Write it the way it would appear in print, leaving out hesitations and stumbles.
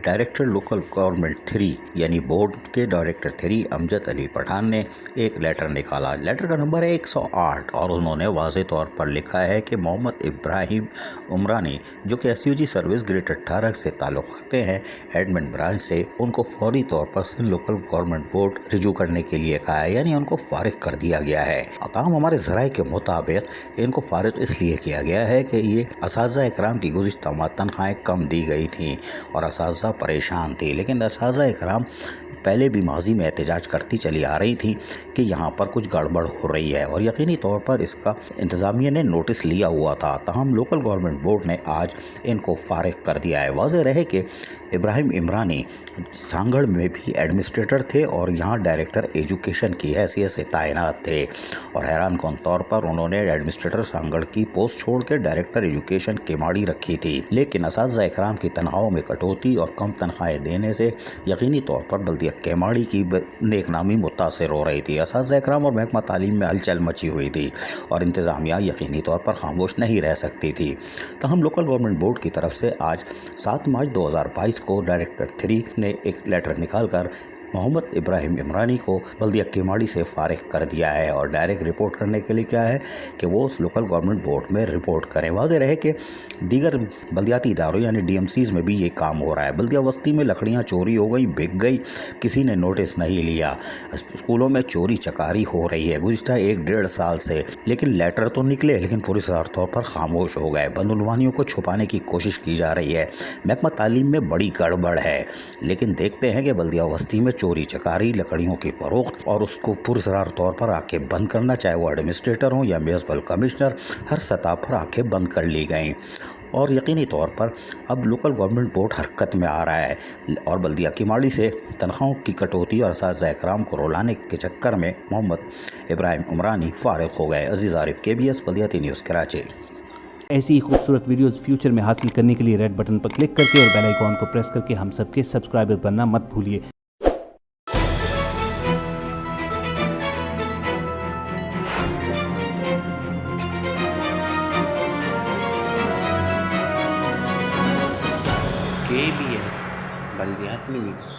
Director local government 3 यानी board के director 3 Amjad Ali Pathan ने एक लेटर निकाला। लेटर का नंबर है 108 और उन्होंने वाज़े तौर पर लिखा है कि मोहम्मद इब्राहिम उमरानी जो कि SUG सर्विस ग्रेड 18 से ताल्लुक़ रखते हैं एडमिन ब्रांच से, उनको फौरी तौर पर सिंध लोकल गवर्नमेंट बोर्ड रिजू करने के लिए कहा है, यानी उनको फारिग कर दिया गया है। तमाम हमारे ज़राए के मुताबिक इनको फारिग इसलिए किया गया है कि ये असातिज़ा इकराम की गुज़िश्ता माह तनख्वाहें कम दी गई थी और असातिज़ा परेशान थी, लेकिन असातिज़ा इकराम पहले भी माजी में एहतजाज करती चली आ रही थी कि यहाँ पर कुछ गड़बड़ हो रही है और यकीनी तौर पर इसका इंतज़ामिया ने नोटिस लिया हुआ था। ताहम लोकल गवर्नमेंट बोर्ड ने आज इनको फारिग कर दिया है। वाज़ेह रहे कि इब्राहिम इमरानी सांगड़ में भी एडमिनिस्ट्रेटर थे और यहाँ डायरेक्टर एजुकेशन की हैसियत से तैनात थे और हैरान कौन तौर पर उन्होंने एडमिनिस्ट्रेटर सांगड़ की पोस्ट छोड़ के डायरेक्टर एजुकेशन केमाड़ी रखी थी। लेकिन असातिज़ा इकराम की तनख्वाहों में कटौती और कम तनख्वाहें देने से यकीनी तौर पर बल्दिया केमाड़ी की नेकनामी मुतासर हो रही थी। असातिज़ा इकराम और महकमा तालीम में हलचल मची हुई थी और इंतज़ामिया यकीनी तौर पर खामोश नहीं रह सकती थी। ताहम लोकल गवर्नमेंट बोर्ड की तरफ से आज 7 मार्च 2022 को डायरेक्टर 3 ने एक लेटर निकालकर मोहम्मद इब्राहिम इमरानी को बल्दिया केमाड़ी से फारिग कर दिया है और डायरेक्ट रिपोर्ट करने के लिए क्या है कि वो उस लोकल गवर्नमेंट बोर्ड में रिपोर्ट करें। वाज़ेह रहे कि दीगर बल्दियाती इदारों यानी DMCs में भी ये काम हो रहा है। बल्दिया वस्ती में लकड़ियाँ चोरी हो गई, बिक गई, किसी ने नोटिस नहीं लिया। स्कूलों में चोरी चकारी हो रही है गुज़िश्ता 1-1.5 साल से, लेकिन लेटर तो निकले लेकिन पुरस्कार तौर पर खामोश हो गए। बदउनवानियों को छुपाने की कोशिश की जा रही है। महकमा तालीम में बड़ी गड़बड़ है, लेकिन देखते हैं कि बल्दिया वस्ती में चोरी चकारी, लकड़ियों की फरोख्त और उसको पुरस्कार तौर पर आंखें बंद करना, चाहे वो एडमिनिस्ट्रेटर हों या म्युनिसिपल कमिश्नर, हर सतह पर आंखें बंद कर ली गई और यकीनी तौर पर अब लोकल गवर्नमेंट बोर्ड हरकत में आ रहा है और बल्दिया केमाड़ी से तनख्वाहों की कटौती और असातिज़ा इकराम को रुलाने के चक्कर में मोहम्मद इब्राहिम उमरानी फारिग हो गए। अजीज़ आरिफ, KBS बल्दियाती न्यूज़ कराची। ऐसी ही खूबसूरत वीडियोस फ्यूचर में हासिल करने के लिए रेड बटन पर क्लिक करके और बेल आइकॉन को प्रेस करके हम सबके सब्सक्राइबर बनना मत भूलिए। KBS बल्दियाती न्यूज़।